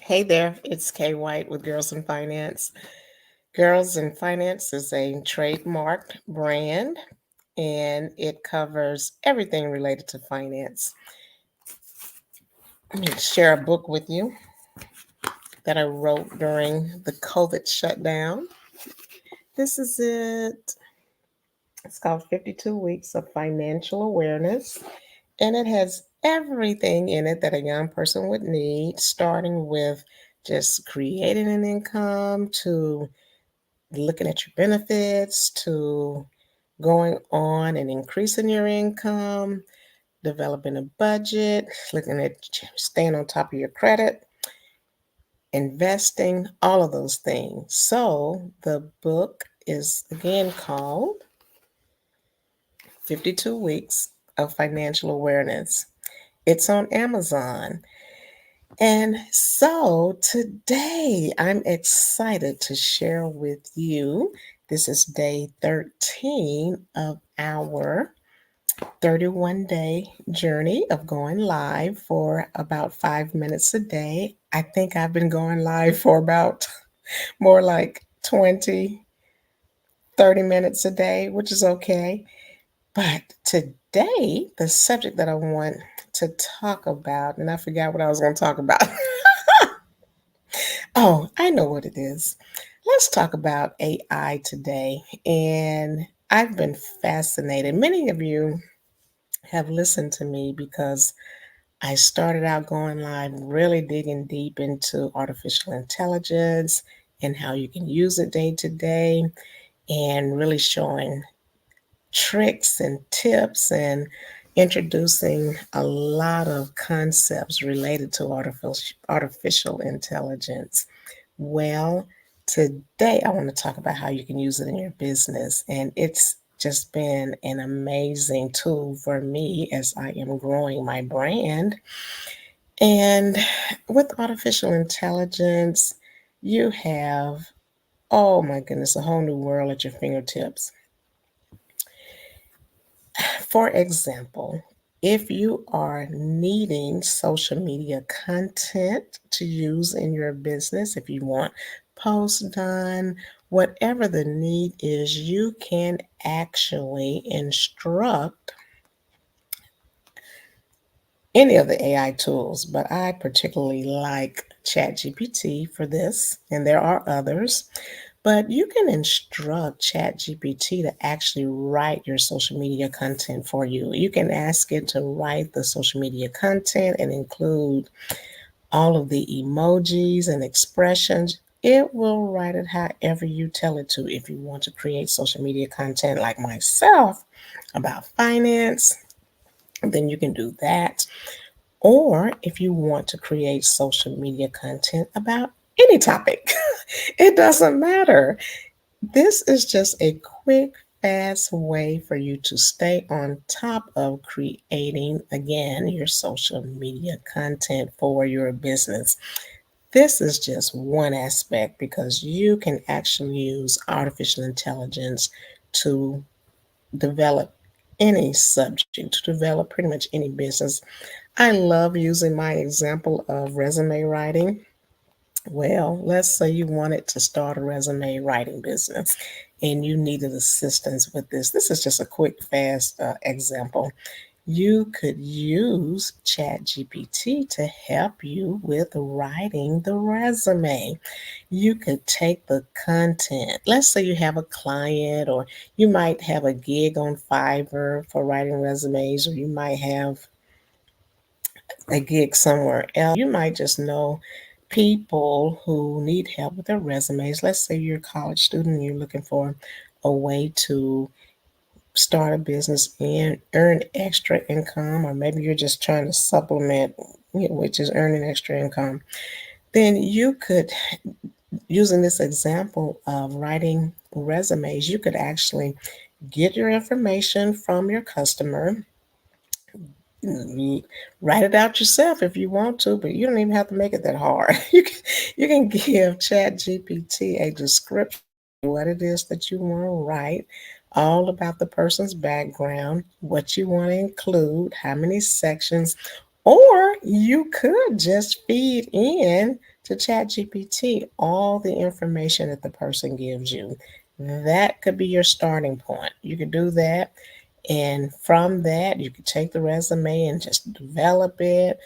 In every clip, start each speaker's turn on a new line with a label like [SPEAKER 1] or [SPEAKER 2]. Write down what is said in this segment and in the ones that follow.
[SPEAKER 1] Hey there, it's Kay White with Girls in Finance. Girls in Finance is a trademarked brand and it covers everything related to finance. Let me share a book with you that I wrote during the COVID shutdown. This is it. It's called 52 Weeks of Financial Awareness, and it has everything in it that a young person would need, starting with just creating an income to looking at your benefits to going on and increasing your income, developing a budget, looking at staying on top of your credit, investing, all of those things. So the book is again called 52 Weeks of Financial Awareness. It's on Amazon. And so today I'm excited to share with you. This is day 13 of our 31-day journey of going live for about 5 minutes a day. I think I've been going live for about more like 20, 30 minutes a day, which is okay. But today, the subject that I want to talk about, and I forgot what I was going to talk about. Oh, I know what it is. Let's talk about AI today. And I've been fascinated. Many of you have listened to me because I started out going live, really digging deep into artificial intelligence and how you can use it day to day, and really showing tricks and tips and introducing a lot of concepts related to artificial intelligence. Well, today I want to talk about how you can use it in your business. And it's just been an amazing tool for me as I am growing my brand. And with artificial intelligence, you have, oh my goodness, a whole new world at your fingertips. For example, if you are needing social media content to use in your business, if you want posts done, whatever the need is, you can actually instruct any of the AI tools, but I particularly like ChatGPT for this, and there are others. But you can instruct ChatGPT to actually write your social media content for you. You can ask it to write the social media content and include all of the emojis and expressions. It will write it however you tell it to. If you want to create social media content like myself about finance, then you can do that. Or if you want to create social media content about any topic, it doesn't matter. This is just a quick, fast way for you to stay on top of creating, again, your social media content for your business. This is just one aspect because you can actually use artificial intelligence to develop any subject, to develop pretty much any business. I love using my example of resume writing. Well, let's say you wanted to start a resume writing business and you needed assistance with this. This is just a quick, fast example. You could use ChatGPT to help you with writing the resume. You could take the content. Let's say you have a client, or you might have a gig on Fiverr for writing resumes, or you might have a gig somewhere else. You might just know people who need help with their resumes. Let's say you're a college student and you're looking for a way to start a business and earn extra income, or maybe you're just trying to supplement, which is earning extra income. Then you could, using this example of writing resumes, you could actually get your information from your customer. Write it out yourself if you want to, but you don't even have to make it that hard. You can give ChatGPT a description of what it is that you want to write, all about the person's background, what you want to include, how many sections, or you could just feed in to ChatGPT all the information that the person gives you. That could be your starting point. You could do that. And from that, you could take the resume and just develop it,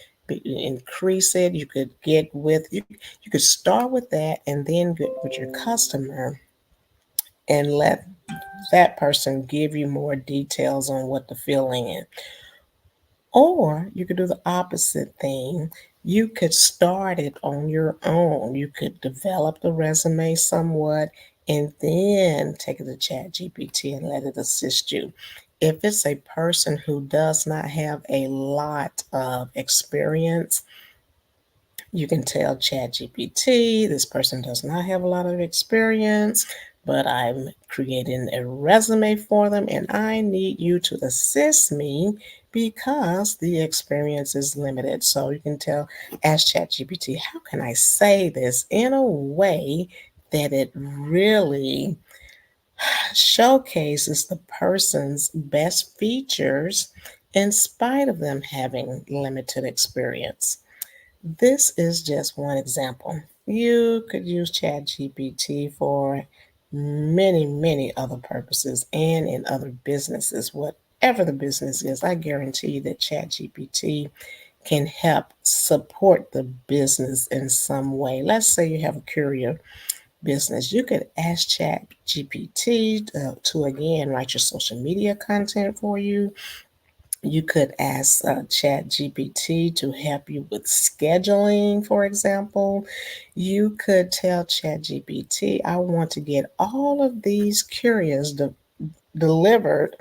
[SPEAKER 1] increase it. You could get with you could start with that and then get with your customer and let that person give you more details on what to fill in. Or you could do the opposite thing. You could start it on your own. You could develop the resume somewhat and then take it to ChatGPT and let it assist you. If it's a person who does not have a lot of experience, you can tell ChatGPT, this person does not have a lot of experience, but I'm creating a resume for them and I need you to assist me because the experience is limited. So you can ask ChatGPT, how can I say this in a way that it really showcases the person's best features in spite of them having limited experience? This is just one example. You could use ChatGPT for many, many other purposes and in other businesses, whatever the business is. I guarantee that ChatGPT can help support the business in some way. Let's say you have a courier business. You could ask ChatGPT to again write your social media content for you. You could ask ChatGPT to help you with scheduling, for example. You could tell ChatGPT, I want to get all of these couriers delivered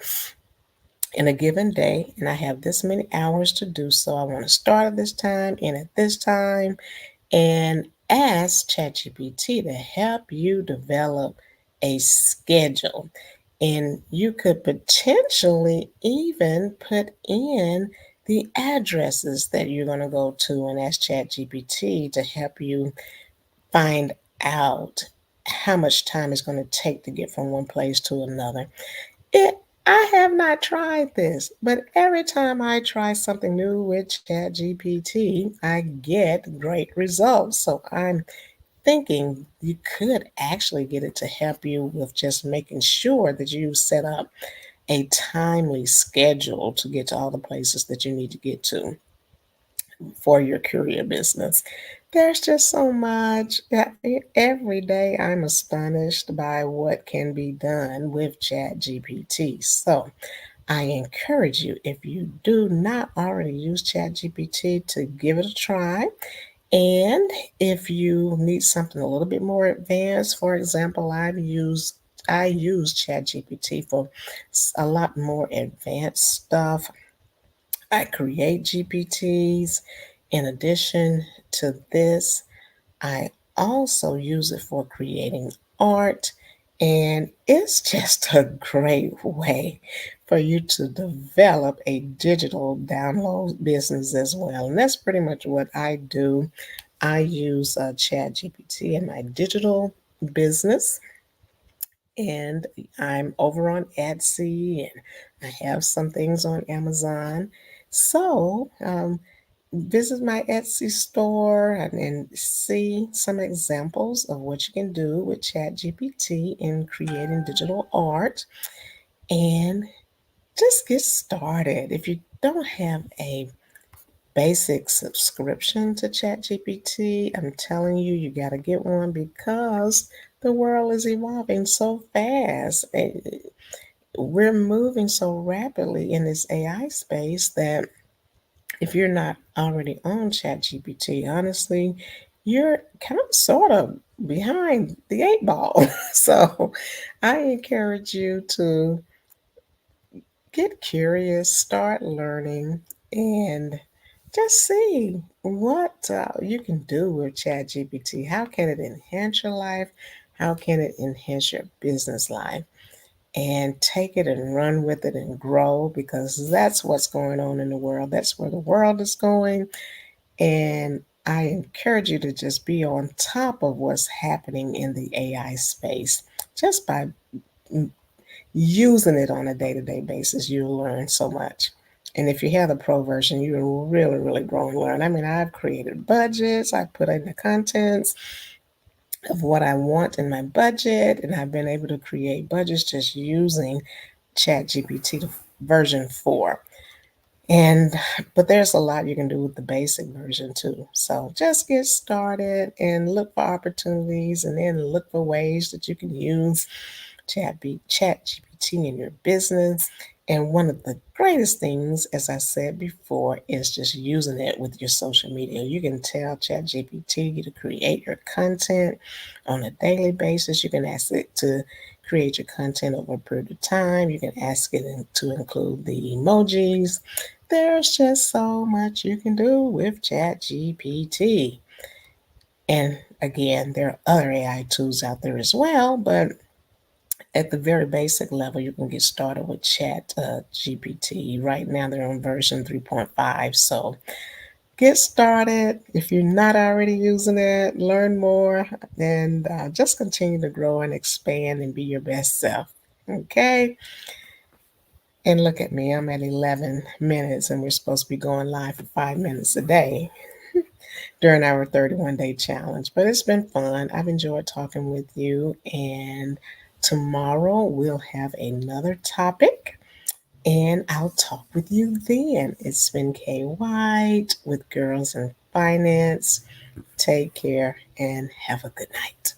[SPEAKER 1] in a given day, and I have this many hours to do so. I want to start at this time and at this time, and ask ChatGPT to help you develop a schedule. And you could potentially even put in the addresses that you're going to go to and ask ChatGPT to help you find out how much time it's going to take to get from one place to another. It I have not tried this, but every time I try something new with ChatGPT, I get great results. So I'm thinking you could actually get it to help you with just making sure that you set up a timely schedule to get to all the places that you need to get to for your courier business. There's just so much. Every day I'm astonished by what can be done with ChatGPT. So I encourage you, if you do not already use ChatGPT, to give it a try. And if you need something a little bit more advanced, for example, I use ChatGPT for a lot more advanced stuff. I create GPTs. In addition to this, I also use it for creating art. And it's just a great way for you to develop a digital download business as well. And that's pretty much what I do. I use ChatGPT in my digital business, and I'm over on Etsy, and I have some things on Amazon. So visit my Etsy store and see some examples of what you can do with ChatGPT in creating digital art, and just get started. If you don't have a basic subscription to ChatGPT, I'm telling you, you got to get one because the world is evolving so fast. We're moving so rapidly in this AI space that if you're not already on ChatGPT, honestly, you're kind of sort of behind the eight ball. So I encourage you to get curious, start learning, and just see what you can do with ChatGPT. How can it enhance your life? How can it enhance your business life? And take it and run with it and grow, because that's what's going on in the world. That's where the world is going. And I encourage you to just be on top of what's happening in the AI space. Just by using it on a day to day basis, you'll learn so much. And if you have the pro version, you will really, really grow and learn. I mean, I've created budgets, I put in the contents of what I want in my budget, and I've been able to create budgets just using ChatGPT version 4. And but there's a lot you can do with the basic version too. So just get started and look for opportunities and then look for ways that you can use ChatGPT in your business. And one of the greatest things, as I said before, is just using it with your social media. You can tell ChatGPT to create your content on a daily basis. You can ask it to create your content over a period of time. You can ask it to include the emojis. There's just so much you can do with ChatGPT. And again, there are other AI tools out there as well, but at the very basic level, you can get started with Chat GPT. Right now, they're on version 3.5. So get started. If you're not already using it, learn more and just continue to grow and expand and be your best self. Okay? And look at me, I'm at 11 minutes, and we're supposed to be going live for 5 minutes a day during our 31-day challenge. But it's been fun. I've enjoyed talking with you. And tomorrow we'll have another topic. And I'll talk with you then. It's been Kay White with Girls in Finance. Take care and have a good night.